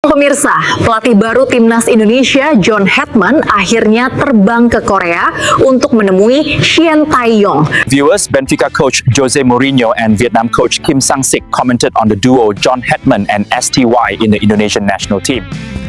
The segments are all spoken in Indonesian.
Pemirsa, pelatih baru Timnas Indonesia John Hetman akhirnya terbang ke Korea untuk menemui Shin Tae-yong. Viewers, Benfica coach Jose Mourinho and Vietnam coach Kim Sang-sik commented on the duo John Hetman and STY in the Indonesian national team.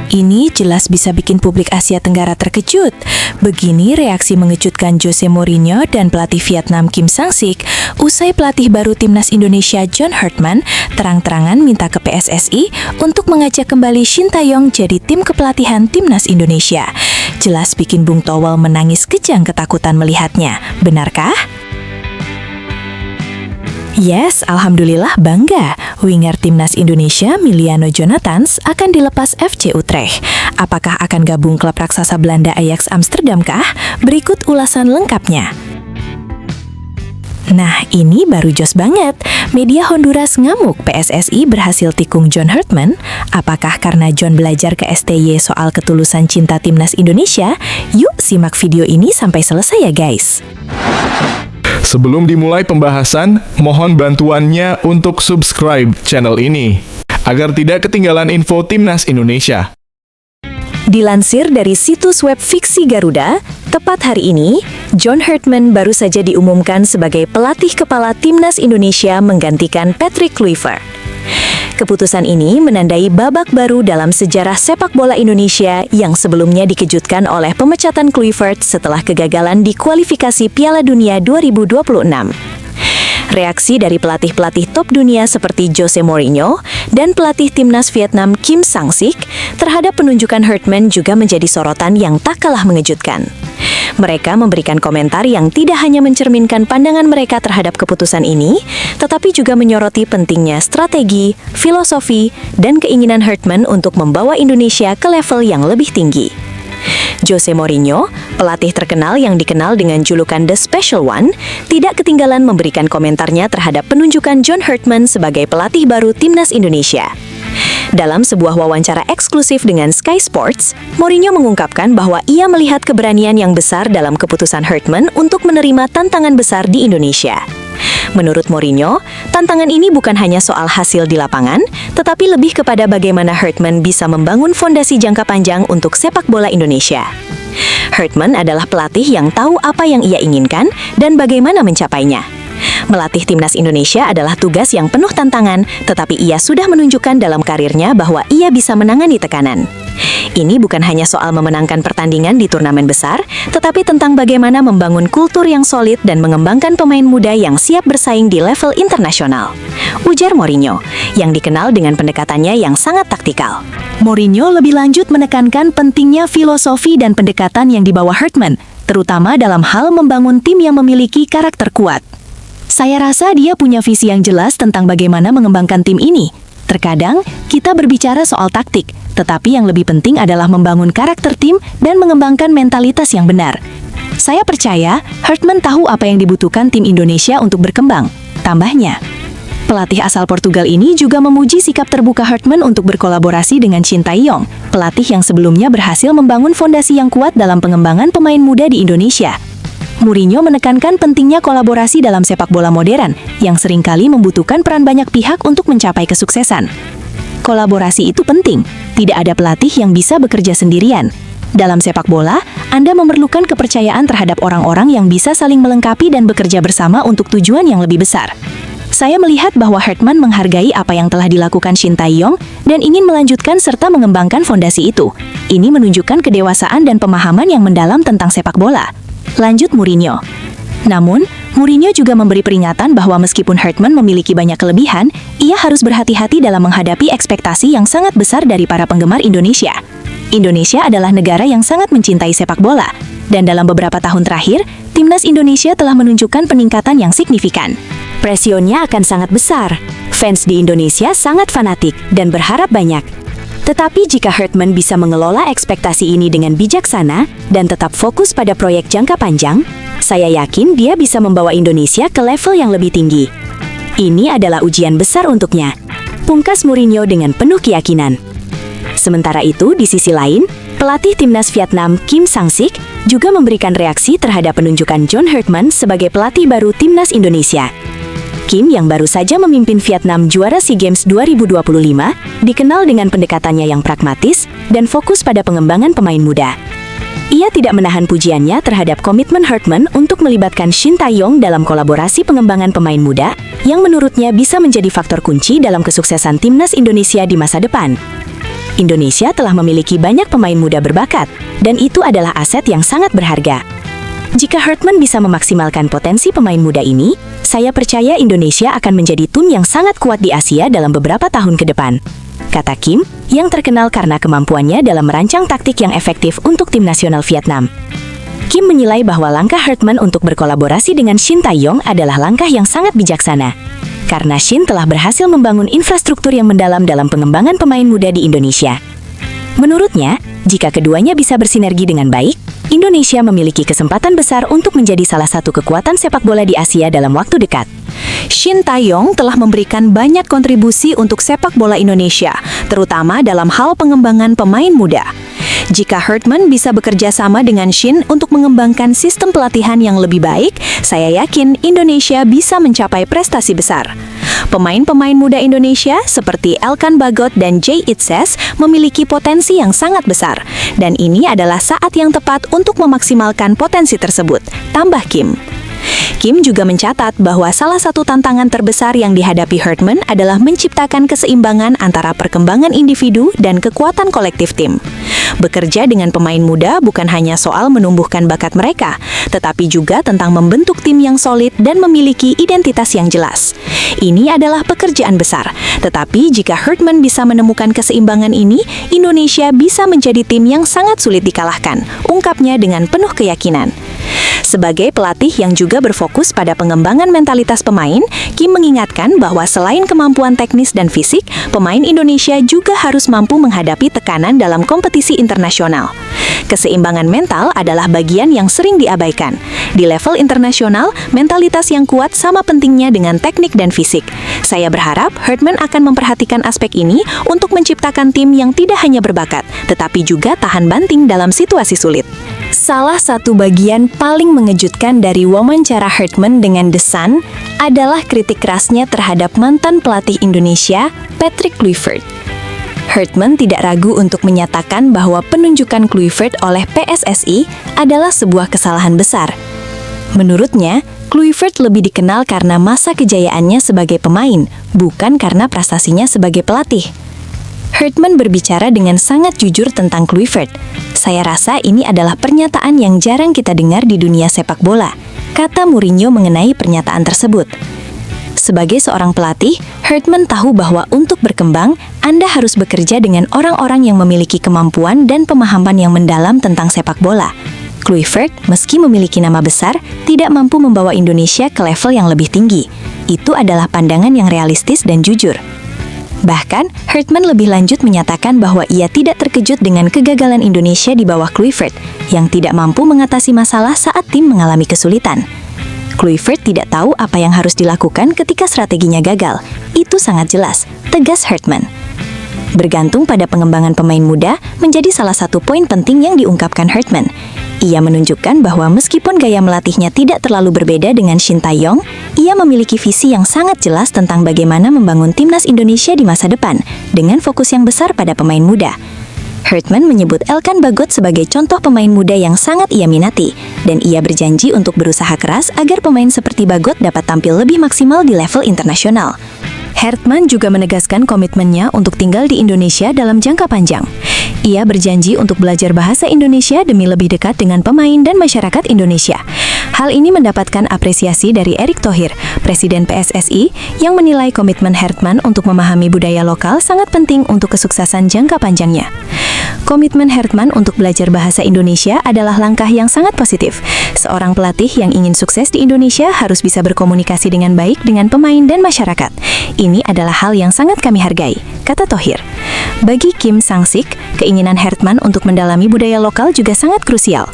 Ini jelas bisa bikin publik Asia Tenggara terkejut. Begini reaksi mengejutkan Jose Mourinho dan pelatih Vietnam Kim Sang-sik usai pelatih baru Timnas Indonesia John Hetman terang-terangan minta ke PSSI untuk mengajak kembali Shin Tae-yong jadi tim kepelatihan Timnas Indonesia. Jelas bikin Bung Towel menangis kejang ketakutan melihatnya. Benarkah? Yes, alhamdulillah bangga. Winger Timnas Indonesia Miliano Jonathans akan dilepas FC Utrecht. Apakah akan gabung klub raksasa Belanda Ajax Amsterdam kah? Berikut ulasan lengkapnya. Nah, ini baru jos banget. Media Honduras ngamuk PSSI berhasil tikung John Hetman. Apakah karena John belajar ke STY soal ketulusan cinta Timnas Indonesia? Yuk simak video ini sampai selesai ya guys. Sebelum dimulai pembahasan, mohon bantuannya untuk subscribe channel ini, agar tidak ketinggalan info Timnas Indonesia. Dilansir dari situs web Fiksi Garuda, tepat hari ini, John Hetman baru saja diumumkan sebagai pelatih kepala Timnas Indonesia menggantikan Patrick Kluivert. Keputusan ini menandai babak baru dalam sejarah sepak bola Indonesia yang sebelumnya dikejutkan oleh pemecatan Kluivert setelah kegagalan di kualifikasi Piala Dunia 2026. Reaksi dari pelatih-pelatih top dunia seperti Jose Mourinho dan pelatih Timnas Vietnam Kim Sang-sik terhadap penunjukan Hetman juga menjadi sorotan yang tak kalah mengejutkan. Mereka memberikan komentar yang tidak hanya mencerminkan pandangan mereka terhadap keputusan ini, tetapi juga menyoroti pentingnya strategi, filosofi, dan keinginan Hetman untuk membawa Indonesia ke level yang lebih tinggi. Jose Mourinho, pelatih terkenal yang dikenal dengan julukan The Special One, tidak ketinggalan memberikan komentarnya terhadap penunjukan John Hetman sebagai pelatih baru Timnas Indonesia. Dalam sebuah wawancara eksklusif dengan Sky Sports, Mourinho mengungkapkan bahwa ia melihat keberanian yang besar dalam keputusan Hetman untuk menerima tantangan besar di Indonesia. Menurut Mourinho, tantangan ini bukan hanya soal hasil di lapangan, tetapi lebih kepada bagaimana Hetman bisa membangun fondasi jangka panjang untuk sepak bola Indonesia. Hetman adalah pelatih yang tahu apa yang ia inginkan dan bagaimana mencapainya. Melatih Timnas Indonesia adalah tugas yang penuh tantangan, tetapi ia sudah menunjukkan dalam karirnya bahwa ia bisa menangani tekanan. Ini bukan hanya soal memenangkan pertandingan di turnamen besar, tetapi tentang bagaimana membangun kultur yang solid dan mengembangkan pemain muda yang siap bersaing di level internasional. Ujar Mourinho, yang dikenal dengan pendekatannya yang sangat taktikal. Mourinho lebih lanjut menekankan pentingnya filosofi dan pendekatan yang dibawa Hetman, terutama dalam hal membangun tim yang memiliki karakter kuat. Saya rasa dia punya visi yang jelas tentang bagaimana mengembangkan tim ini. Terkadang, kita berbicara soal taktik, tetapi yang lebih penting adalah membangun karakter tim dan mengembangkan mentalitas yang benar. Saya percaya, Hetman tahu apa yang dibutuhkan tim Indonesia untuk berkembang. Tambahnya, pelatih asal Portugal ini juga memuji sikap terbuka Hetman untuk berkolaborasi dengan Shin Tae-yong, pelatih yang sebelumnya berhasil membangun fondasi yang kuat dalam pengembangan pemain muda di Indonesia. Mourinho menekankan pentingnya kolaborasi dalam sepak bola modern yang seringkali membutuhkan peran banyak pihak untuk mencapai kesuksesan. Kolaborasi itu penting, tidak ada pelatih yang bisa bekerja sendirian. Dalam sepak bola, Anda memerlukan kepercayaan terhadap orang-orang yang bisa saling melengkapi dan bekerja bersama untuk tujuan yang lebih besar. Saya melihat bahwa Hetman menghargai apa yang telah dilakukan Shin Tae-yong dan ingin melanjutkan serta mengembangkan fondasi itu. Ini menunjukkan kedewasaan dan pemahaman yang mendalam tentang sepak bola. Lanjut Mourinho. Namun, Mourinho juga memberi peringatan bahwa meskipun Hetman memiliki banyak kelebihan, ia harus berhati-hati dalam menghadapi ekspektasi yang sangat besar dari para penggemar Indonesia. Indonesia adalah negara yang sangat mencintai sepak bola, dan dalam beberapa tahun terakhir, Timnas Indonesia telah menunjukkan peningkatan yang signifikan. Presionnya akan sangat besar. Fans di Indonesia sangat fanatik dan berharap banyak. Tetapi jika Hetman bisa mengelola ekspektasi ini dengan bijaksana dan tetap fokus pada proyek jangka panjang, saya yakin dia bisa membawa Indonesia ke level yang lebih tinggi. Ini adalah ujian besar untuknya, pungkas Mourinho dengan penuh keyakinan. Sementara itu, di sisi lain, pelatih Timnas Vietnam Kim Sang-sik juga memberikan reaksi terhadap penunjukan John Hetman sebagai pelatih baru Timnas Indonesia. Kim yang baru saja memimpin Vietnam juara SEA Games 2025, dikenal dengan pendekatannya yang pragmatis dan fokus pada pengembangan pemain muda. Ia tidak menahan pujiannya terhadap komitmen Hartman untuk melibatkan Shin Tae-yong dalam kolaborasi pengembangan pemain muda, yang menurutnya bisa menjadi faktor kunci dalam kesuksesan timnas Indonesia di masa depan. Indonesia telah memiliki banyak pemain muda berbakat, dan itu adalah aset yang sangat berharga. Jika Hartman bisa memaksimalkan potensi pemain muda ini, saya percaya Indonesia akan menjadi tim yang sangat kuat di Asia dalam beberapa tahun ke depan, kata Kim, yang terkenal karena kemampuannya dalam merancang taktik yang efektif untuk tim nasional Vietnam. Kim menilai bahwa langkah Hartman untuk berkolaborasi dengan Shin Tae-yong adalah langkah yang sangat bijaksana, karena Shin telah berhasil membangun infrastruktur yang mendalam dalam pengembangan pemain muda di Indonesia. Menurutnya, jika keduanya bisa bersinergi dengan baik, Indonesia memiliki kesempatan besar untuk menjadi salah satu kekuatan sepak bola di Asia dalam waktu dekat. Shin Tae-yong telah memberikan banyak kontribusi untuk sepak bola Indonesia, terutama dalam hal pengembangan pemain muda. Jika Hartman bisa bekerja sama dengan Shin untuk mengembangkan sistem pelatihan yang lebih baik, saya yakin Indonesia bisa mencapai prestasi besar. Pemain-pemain muda Indonesia seperti Elkan Bagot dan Jay Itses memiliki potensi yang sangat besar, dan ini adalah saat yang tepat untuk memaksimalkan potensi tersebut, tambah Kim. Kim juga mencatat bahwa salah satu tantangan terbesar yang dihadapi Hartman adalah menciptakan keseimbangan antara perkembangan individu dan kekuatan kolektif tim. Bekerja dengan pemain muda bukan hanya soal menumbuhkan bakat mereka, tetapi juga tentang membentuk tim yang solid dan memiliki identitas yang jelas. Ini adalah pekerjaan besar, tetapi jika Hartman bisa menemukan keseimbangan ini, Indonesia bisa menjadi tim yang sangat sulit dikalahkan, ungkapnya dengan penuh keyakinan. Sebagai pelatih yang juga berfokus pada pengembangan mentalitas pemain, Kim mengingatkan bahwa selain kemampuan teknis dan fisik, pemain Indonesia juga harus mampu menghadapi tekanan dalam kompetisi internasional. Keseimbangan mental adalah bagian yang sering diabaikan. Di level internasional, mentalitas yang kuat sama pentingnya dengan teknik dan fisik. Saya berharap Hartman akan memperhatikan aspek ini untuk menciptakan tim yang tidak hanya berbakat, tetapi juga tahan banting dalam situasi sulit. Salah satu bagian paling mengejutkan dari wawancara Hartman dengan The Sun adalah kritik kerasnya terhadap mantan pelatih Indonesia, Patrick Kluivert. Hartman tidak ragu untuk menyatakan bahwa penunjukan Kluivert oleh PSSI adalah sebuah kesalahan besar. Menurutnya, Kluivert lebih dikenal karena masa kejayaannya sebagai pemain, bukan karena prestasinya sebagai pelatih. Hartman berbicara dengan sangat jujur tentang Kluivert. Saya rasa ini adalah pernyataan yang jarang kita dengar di dunia sepak bola, kata Mourinho mengenai pernyataan tersebut. Sebagai seorang pelatih, Hartman tahu bahwa untuk berkembang, Anda harus bekerja dengan orang-orang yang memiliki kemampuan dan pemahaman yang mendalam tentang sepak bola. Kluivert, meski memiliki nama besar, tidak mampu membawa Indonesia ke level yang lebih tinggi. Itu adalah pandangan yang realistis dan jujur. Bahkan, Hartman lebih lanjut menyatakan bahwa ia tidak terkejut dengan kegagalan Indonesia di bawah Kluivert, yang tidak mampu mengatasi masalah saat tim mengalami kesulitan. Kluivert tidak tahu apa yang harus dilakukan ketika strateginya gagal. Itu sangat jelas, tegas Hartman. Bergantung pada pengembangan pemain muda menjadi salah satu poin penting yang diungkapkan Hartman. Ia menunjukkan bahwa meskipun gaya melatihnya tidak terlalu berbeda dengan Shin Tae-yong, ia memiliki visi yang sangat jelas tentang bagaimana membangun timnas Indonesia di masa depan, dengan fokus yang besar pada pemain muda. Hartman menyebut Elkan Bagot sebagai contoh pemain muda yang sangat ia minati, dan ia berjanji untuk berusaha keras agar pemain seperti Bagot dapat tampil lebih maksimal di level internasional. Hartman juga menegaskan komitmennya untuk tinggal di Indonesia dalam jangka panjang. Ia berjanji untuk belajar bahasa Indonesia demi lebih dekat dengan pemain dan masyarakat Indonesia. Hal ini mendapatkan apresiasi dari Erick Thohir, Presiden PSSI, yang menilai komitmen Hartman untuk memahami budaya lokal sangat penting untuk kesuksesan jangka panjangnya. Komitmen Hartman untuk belajar bahasa Indonesia adalah langkah yang sangat positif. Seorang pelatih yang ingin sukses di Indonesia harus bisa berkomunikasi dengan baik dengan pemain dan masyarakat. Ini adalah hal yang sangat kami hargai, kata Thohir. Bagi Kim Sang-sik, keinginan Hartman untuk mendalami budaya lokal juga sangat krusial.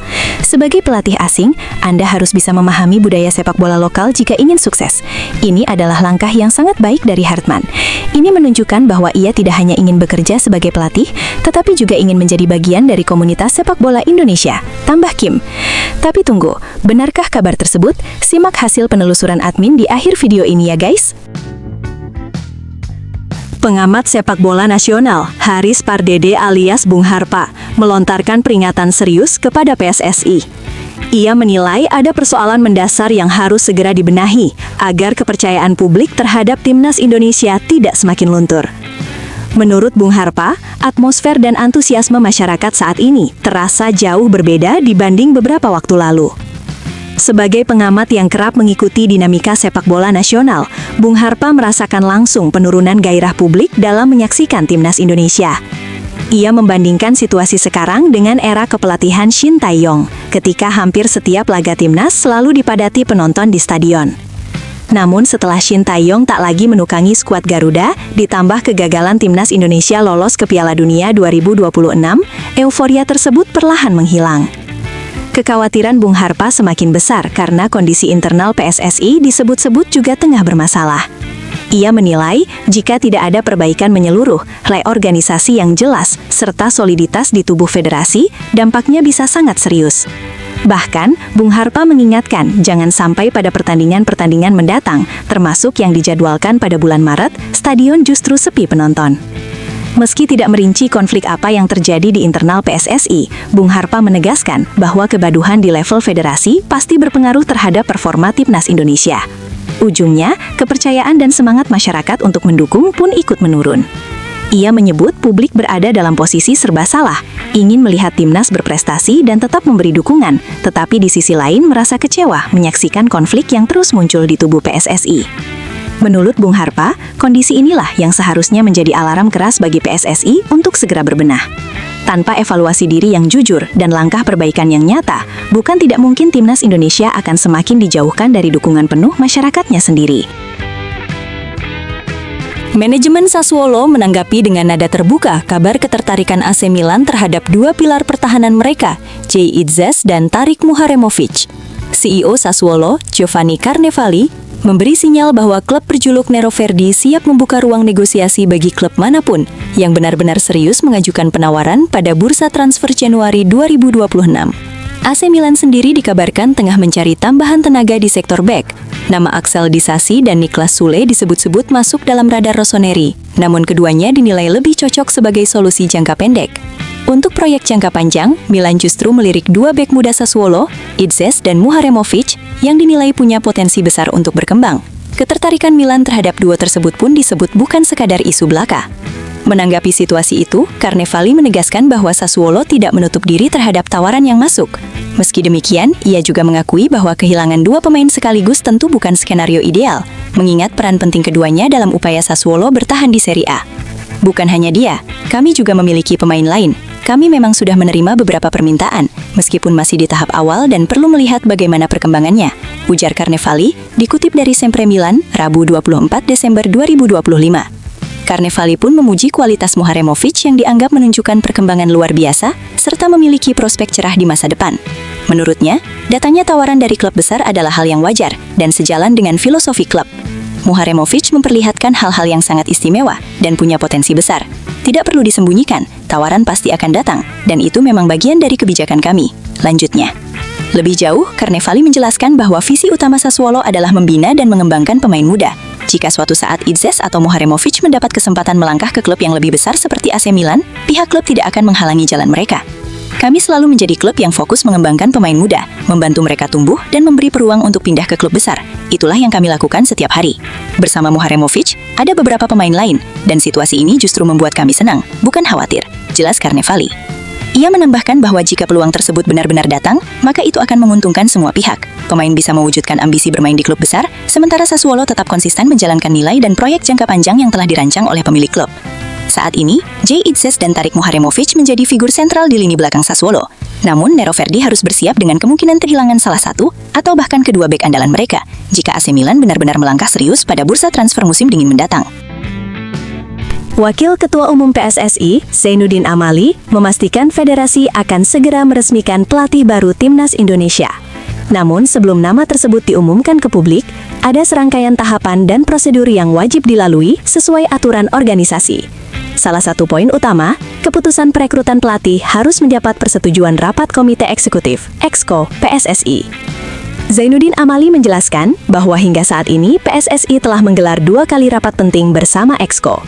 Sebagai pelatih asing, Anda harus bisa memahami budaya sepak bola lokal jika ingin sukses. Ini adalah langkah yang sangat baik dari Hartman. Ini menunjukkan bahwa ia tidak hanya ingin bekerja sebagai pelatih, tetapi juga ingin menjadi bagian dari komunitas sepak bola Indonesia, tambah Kim. Tapi tunggu, benarkah kabar tersebut? Simak hasil penelusuran admin di akhir video ini ya guys. Pengamat sepak bola nasional, Haris Pardede alias Bung Harpa, melontarkan peringatan serius kepada PSSI. Ia menilai ada persoalan mendasar yang harus segera dibenahi agar kepercayaan publik terhadap timnas Indonesia tidak semakin luntur. Menurut Bung Harpa, atmosfer dan antusiasme masyarakat saat ini terasa jauh berbeda dibanding beberapa waktu lalu. Sebagai pengamat yang kerap mengikuti dinamika sepak bola nasional, Bung Harpa merasakan langsung penurunan gairah publik dalam menyaksikan timnas Indonesia. Ia membandingkan situasi sekarang dengan era kepelatihan Shin Tae-yong, ketika hampir setiap laga timnas selalu dipadati penonton di stadion. Namun setelah Shin Tae-yong tak lagi menukangi skuad Garuda, ditambah kegagalan timnas Indonesia lolos ke Piala Dunia 2026, euforia tersebut perlahan menghilang. Kekhawatiran Bung Harpa semakin besar karena kondisi internal PSSI disebut-sebut juga tengah bermasalah. Ia menilai, jika tidak ada perbaikan menyeluruh, reorganisasi yang jelas, serta soliditas di tubuh federasi, dampaknya bisa sangat serius. Bahkan, Bung Harpa mengingatkan jangan sampai pada pertandingan-pertandingan mendatang, termasuk yang dijadwalkan pada bulan Maret, stadion justru sepi penonton. Meski tidak merinci konflik apa yang terjadi di internal PSSI, Bung Harpa menegaskan bahwa kegaduhan di level federasi pasti berpengaruh terhadap performa timnas Indonesia. Ujungnya, kepercayaan dan semangat masyarakat untuk mendukung pun ikut menurun. Ia menyebut publik berada dalam posisi serba salah, ingin melihat timnas berprestasi dan tetap memberi dukungan, tetapi di sisi lain merasa kecewa menyaksikan konflik yang terus muncul di tubuh PSSI. Menurut Bung Harpa, kondisi inilah yang seharusnya menjadi alarm keras bagi PSSI untuk segera berbenah. Tanpa evaluasi diri yang jujur dan langkah perbaikan yang nyata, bukan tidak mungkin timnas Indonesia akan semakin dijauhkan dari dukungan penuh masyarakatnya sendiri. Manajemen Sassuolo menanggapi dengan nada terbuka kabar ketertarikan AC Milan terhadap dua pilar pertahanan mereka, Jay Itzes dan Tarik Muharemovic. CEO Sassuolo, Giovanni Carnevali, memberi sinyal bahwa klub berjuluk Nero Verdi siap membuka ruang negosiasi bagi klub manapun yang benar-benar serius mengajukan penawaran pada bursa transfer Januari 2026. AC Milan sendiri dikabarkan tengah mencari tambahan tenaga di sektor bek. Nama Axel Disasi dan Niklas Sule disebut-sebut masuk dalam radar Rossoneri, namun keduanya dinilai lebih cocok sebagai solusi jangka pendek. Untuk proyek jangka panjang, Milan justru melirik dua bek muda Sassuolo, Itzes dan Muharemovic, yang dinilai punya potensi besar untuk berkembang. Ketertarikan Milan terhadap duo tersebut pun disebut bukan sekadar isu belaka. Menanggapi situasi itu, Carnevali menegaskan bahwa Sassuolo tidak menutup diri terhadap tawaran yang masuk. Meski demikian, ia juga mengakui bahwa kehilangan dua pemain sekaligus tentu bukan skenario ideal, mengingat peran penting keduanya dalam upaya Sassuolo bertahan di Serie A. Bukan hanya dia, kami juga memiliki pemain lain. Kami memang sudah menerima beberapa permintaan, meskipun masih di tahap awal dan perlu melihat bagaimana perkembangannya, ujar Carnevali, dikutip dari Sempre Milan, Rabu 24 Desember 2025. Carnevali pun memuji kualitas Muharemovic yang dianggap menunjukkan perkembangan luar biasa, serta memiliki prospek cerah di masa depan. Menurutnya, datangnya tawaran dari klub besar adalah hal yang wajar, dan sejalan dengan filosofi klub. Muharemovic memperlihatkan hal-hal yang sangat istimewa dan punya potensi besar. Tidak perlu disembunyikan, tawaran pasti akan datang, dan itu memang bagian dari kebijakan kami. Lanjutnya. Lebih jauh, Carnevali menjelaskan bahwa visi utama Sassuolo adalah membina dan mengembangkan pemain muda. Jika suatu saat Itzes atau Muharemovic mendapat kesempatan melangkah ke klub yang lebih besar seperti AC Milan, pihak klub tidak akan menghalangi jalan mereka. Kami selalu menjadi klub yang fokus mengembangkan pemain muda, membantu mereka tumbuh dan memberi peluang untuk pindah ke klub besar. Itulah yang kami lakukan setiap hari. Bersama Muharemovic, ada beberapa pemain lain, dan situasi ini justru membuat kami senang, bukan khawatir, jelas Carnevali. Ia menambahkan bahwa jika peluang tersebut benar-benar datang, maka itu akan menguntungkan semua pihak. Pemain bisa mewujudkan ambisi bermain di klub besar, sementara Sassuolo tetap konsisten menjalankan nilai dan proyek jangka panjang yang telah dirancang oleh pemilik klub. Saat ini, Jay Itzes dan Tarik Muharemovic menjadi figur sentral di lini belakang Sassuolo. Namun, Nero Verdi harus bersiap dengan kemungkinan kehilangan salah satu atau bahkan kedua bek andalan mereka jika AC Milan benar-benar melangkah serius pada bursa transfer musim dingin mendatang. Wakil Ketua Umum PSSI, Zainuddin Amali, memastikan federasi akan segera meresmikan pelatih baru Timnas Indonesia. Namun sebelum nama tersebut diumumkan ke publik, ada serangkaian tahapan dan prosedur yang wajib dilalui sesuai aturan organisasi. Salah satu poin utama, keputusan perekrutan pelatih harus mendapat persetujuan Rapat Komite Eksekutif, EXCO, PSSI. Zainuddin Amali menjelaskan bahwa hingga saat ini PSSI telah menggelar 2 kali rapat penting bersama EXCO.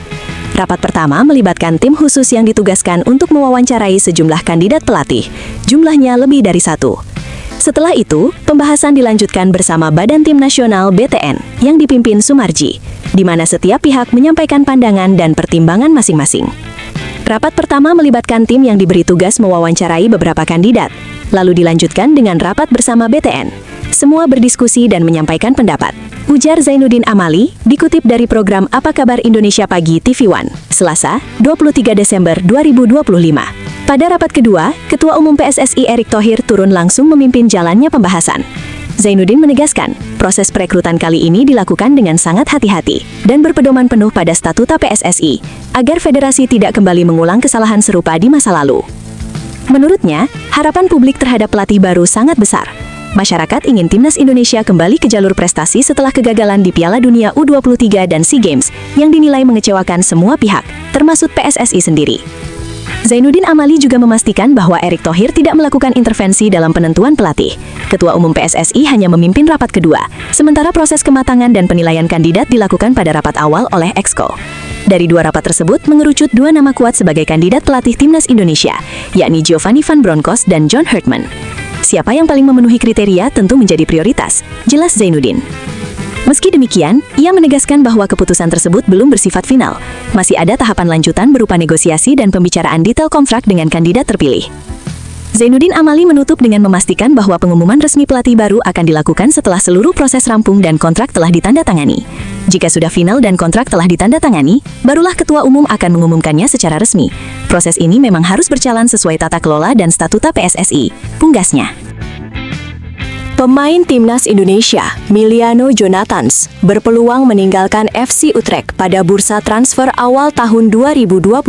Rapat pertama melibatkan tim khusus yang ditugaskan untuk mewawancarai sejumlah kandidat pelatih, jumlahnya lebih dari 1. Setelah itu, pembahasan dilanjutkan bersama Badan Tim Nasional BTN yang dipimpin Sumarji, di mana setiap pihak menyampaikan pandangan dan pertimbangan masing-masing. Rapat pertama melibatkan tim yang diberi tugas mewawancarai beberapa kandidat, lalu dilanjutkan dengan rapat bersama BTN. Semua berdiskusi dan menyampaikan pendapat. Ujar Zainuddin Amali, dikutip dari program Apa Kabar Indonesia Pagi TV One, Selasa, 23 Desember 2025. Pada rapat kedua, Ketua Umum PSSI Erick Thohir turun langsung memimpin jalannya pembahasan. Zainuddin menegaskan, proses perekrutan kali ini dilakukan dengan sangat hati-hati dan berpedoman penuh pada statuta PSSI, agar federasi tidak kembali mengulang kesalahan serupa di masa lalu. Menurutnya, harapan publik terhadap pelatih baru sangat besar. Masyarakat ingin Timnas Indonesia kembali ke jalur prestasi setelah kegagalan di Piala Dunia U23 dan SEA Games yang dinilai mengecewakan semua pihak, termasuk PSSI sendiri. Zainuddin Amali juga memastikan bahwa Erick Thohir tidak melakukan intervensi dalam penentuan pelatih. Ketua Umum PSSI hanya memimpin rapat kedua, sementara proses kematangan dan penilaian kandidat dilakukan pada rapat awal oleh EXCO. Dari 2 rapat tersebut mengerucut 2 nama kuat sebagai kandidat pelatih Timnas Indonesia, yakni Giovanni Van Bronckhorst dan John Herdman. Siapa yang paling memenuhi kriteria tentu menjadi prioritas, jelas Zainuddin. Meski demikian, ia menegaskan bahwa keputusan tersebut belum bersifat final. Masih ada tahapan lanjutan berupa negosiasi dan pembicaraan detail kontrak dengan kandidat terpilih. Zainuddin Amali menutup dengan memastikan bahwa pengumuman resmi pelatih baru akan dilakukan setelah seluruh proses rampung dan kontrak telah ditandatangani. Jika sudah final dan kontrak telah ditandatangani, barulah Ketua Umum akan mengumumkannya secara resmi. Proses ini memang harus berjalan sesuai tata kelola dan statuta PSSI, punggasnya. Pemain Timnas Indonesia, Miliano Jonathans, berpeluang meninggalkan FC Utrecht pada bursa transfer awal tahun 2026.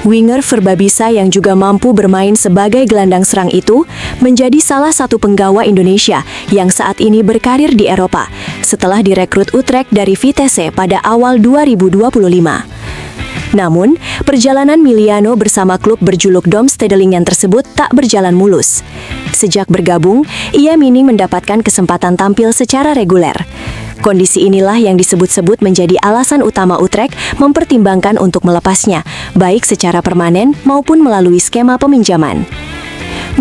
Winger Verbabisa yang juga mampu bermain sebagai gelandang serang itu menjadi salah satu penggawa Indonesia yang saat ini berkarir di Eropa setelah direkrut Utrecht dari Vitesse pada awal 2025. Namun, perjalanan Miliano bersama klub berjuluk Domstedelingan tersebut tak berjalan mulus. Sejak bergabung, ia minim mendapatkan kesempatan tampil secara reguler. Kondisi inilah yang disebut-sebut menjadi alasan utama Utrecht mempertimbangkan untuk melepasnya, baik secara permanen maupun melalui skema peminjaman.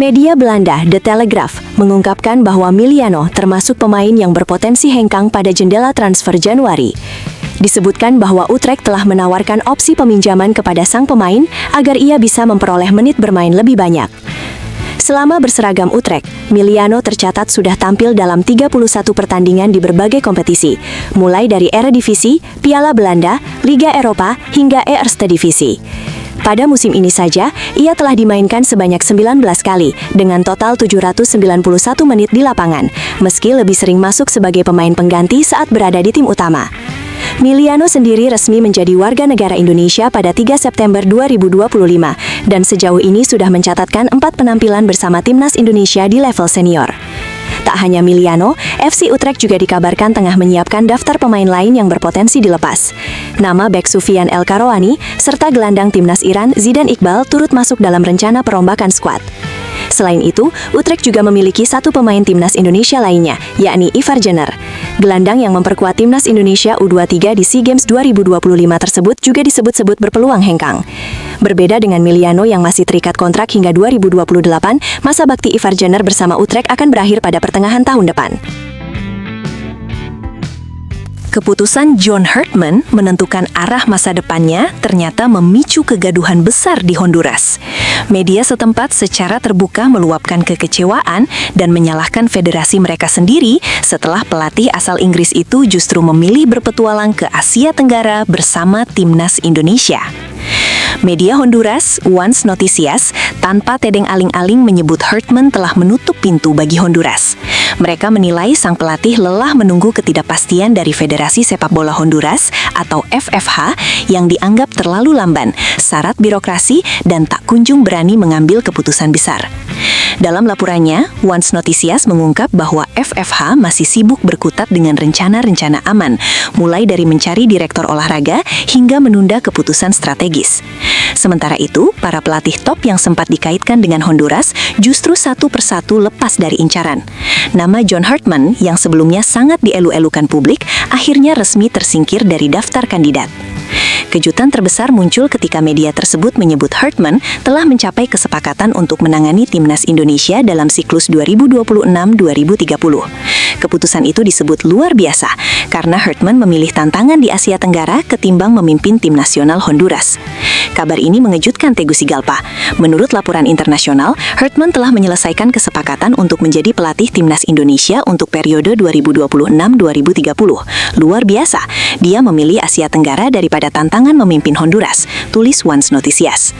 Media Belanda, The Telegraph, mengungkapkan bahwa Miliano termasuk pemain yang berpotensi hengkang pada jendela transfer Januari. Disebutkan bahwa Utrecht telah menawarkan opsi peminjaman kepada sang pemain agar ia bisa memperoleh menit bermain lebih banyak. Selama berseragam Utrecht, Miliano tercatat sudah tampil dalam 31 pertandingan di berbagai kompetisi, mulai dari Eredivisie, Piala Belanda, Liga Eropa, hingga Eerste Divisie. Pada musim ini saja, ia telah dimainkan sebanyak 19 kali, dengan total 791 menit di lapangan, meski lebih sering masuk sebagai pemain pengganti saat berada di tim utama. Miliano sendiri resmi menjadi warga negara Indonesia pada 3 September 2025 dan sejauh ini sudah mencatatkan 4 penampilan bersama Timnas Indonesia di level senior. Tak hanya Miliano, FC Utrecht juga dikabarkan tengah menyiapkan daftar pemain lain yang berpotensi dilepas. Nama bek Sufyan El Karouani serta gelandang Timnas Iran Zidane Iqbal turut masuk dalam rencana perombakan skuad. Selain itu, Utrecht juga memiliki 1 pemain Timnas Indonesia lainnya, yakni Ivar Jenner. Gelandang yang memperkuat Timnas Indonesia U23 di SEA Games 2025 tersebut juga disebut-sebut berpeluang hengkang. Berbeda dengan Miliano yang masih terikat kontrak hingga 2028, masa bakti Ivar Jenner bersama Utrecht akan berakhir pada pertengahan tahun depan. Keputusan John Herdman menentukan arah masa depannya ternyata memicu kegaduhan besar di Honduras. Media setempat secara terbuka meluapkan kekecewaan dan menyalahkan federasi mereka sendiri setelah pelatih asal Inggris itu justru memilih berpetualang ke Asia Tenggara bersama Timnas Indonesia. Media Honduras, Once Noticias, tanpa tedeng aling-aling menyebut Herdman telah menutup pintu bagi Honduras. Mereka menilai sang pelatih lelah menunggu ketidakpastian dari Federasi Sepak Bola Honduras atau FFH yang dianggap terlalu lamban, syarat birokrasi, dan tak kunjung berani mengambil keputusan besar. Dalam laporannya, Once Noticias mengungkap bahwa FFH masih sibuk berkutat dengan rencana-rencana aman, mulai dari mencari direktur olahraga hingga menunda keputusan strategis. Sementara itu, para pelatih top yang sempat dikaitkan dengan Honduras justru satu persatu lepas dari incaran. Nama John Herdman yang sebelumnya sangat dielu-elukan publik akhirnya resmi tersingkir dari daftar kandidat. Kejutan terbesar muncul ketika media tersebut menyebut Herdman telah mencapai kesepakatan untuk menangani timnas Indonesia dalam siklus 2026-2030. Keputusan itu disebut luar biasa karena Herdman memilih tantangan di Asia Tenggara ketimbang memimpin tim nasional Honduras. Kabar ini mengejutkan Tegucigalpa. Menurut laporan internasional, Herdman telah menyelesaikan kesepakatan untuk menjadi pelatih timnas Indonesia untuk periode 2026-2030. Luar biasa, dia memilih Asia Tenggara daripada tantangan memimpin Honduras, tulis Once Noticias.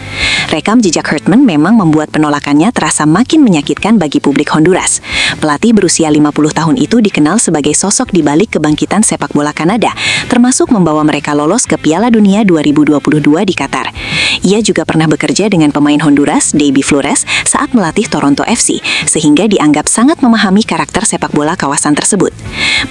Rekam jejak Herdman memang membuat penolakannya terasa makin menyakitkan bagi publik Honduras. Pelatih berusia 50 tahun itu dikenal sebagai sosok di balik kebangkitan sepak bola Kanada, termasuk membawa mereka lolos ke Piala Dunia 2022 di Qatar. Ia juga pernah bekerja dengan pemain Honduras, Davy Flores, saat melatih Toronto FC, sehingga dianggap sangat memahami karakter sepak bola kawasan tersebut.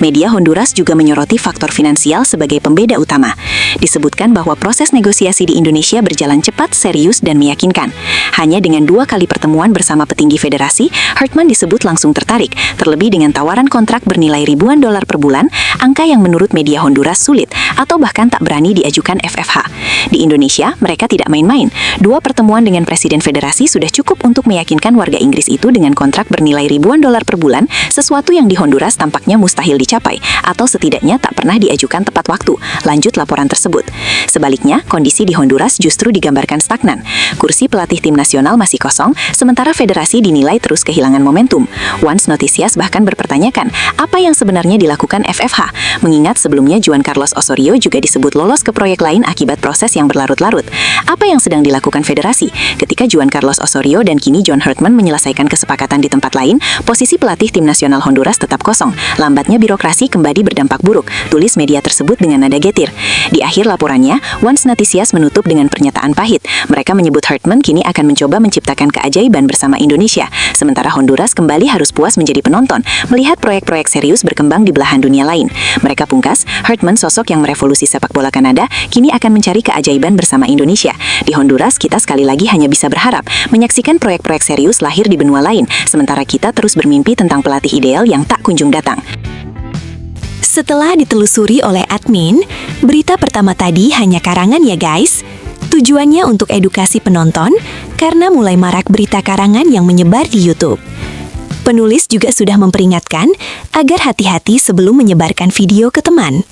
Media Honduras juga menyoroti faktor finansial sebagai pembeda utama. Disebutkan bahwa proses negosiasi di Indonesia berjalan cepat, serius, dan meyakinkan. Hanya dengan 2 kali pertemuan bersama petinggi federasi, Herdman disebut langsung tertarik, terlebih dengan tawaran kontrak bernilai ribuan dolar per bulan, angka yang menurut media Honduras sulit, atau bahkan tak berani diajukan FFH. Di Indonesia, mereka tidak main-main. 2 pertemuan dengan Presiden Federasi sudah cukup untuk meyakinkan warga Inggris itu dengan kontrak bernilai ribuan dolar per bulan, sesuatu yang di Honduras tampaknya mustahil dicapai, atau setidaknya tak pernah diajukan tepat waktu, lanjut laporan tersebut. Sebaliknya, kondisi di Honduras justru digambarkan stagnan. Kursi pelatih tim nasional masih kosong, sementara federasi dinilai terus kehilangan momentum. Once Noticias bahkan berpertanyakan, apa yang sebenarnya dilakukan FFH, mengingat sebelumnya Juan Carlos Osorio juga disebut lolos ke proyek lain akibat proses yang berlarut-larut. Apa yang sedang dilakukan federasi? Ketika Juan Carlos Osorio dan kini John Herdman menyelesaikan kesepakatan di tempat lain, posisi pelatih tim nasional Honduras tetap kosong. Lambatnya birokrasi kembali berdampak buruk, tulis media tersebut dengan nada getir. Di akhir laporannya, Once Noticias menutup dengan pernyataan pahit. Mereka menyebut Herdman kini akan mencoba menciptakan keajaiban bersama Indonesia, sementara Honduras kembali harus puas menjadi penonton, melihat proyek-proyek serius berkembang di belahan dunia lain. Mereka pungkas, Herdman, sosok yang merevolusi sepak bola Kanada, kini akan mencari keajaiban bersama Indonesia. Di Honduras, kita sekali lagi hanya bisa berharap menyaksikan proyek-proyek serius lahir di benua lain, sementara kita terus bermimpi tentang pelatih ideal yang tak kunjung datang. Setelah ditelusuri oleh admin, berita pertama tadi hanya karangan ya guys. Tujuannya untuk edukasi penonton, karena mulai marak berita karangan yang menyebar di YouTube. Penulis juga sudah memperingatkan agar hati-hati sebelum menyebarkan video ke teman.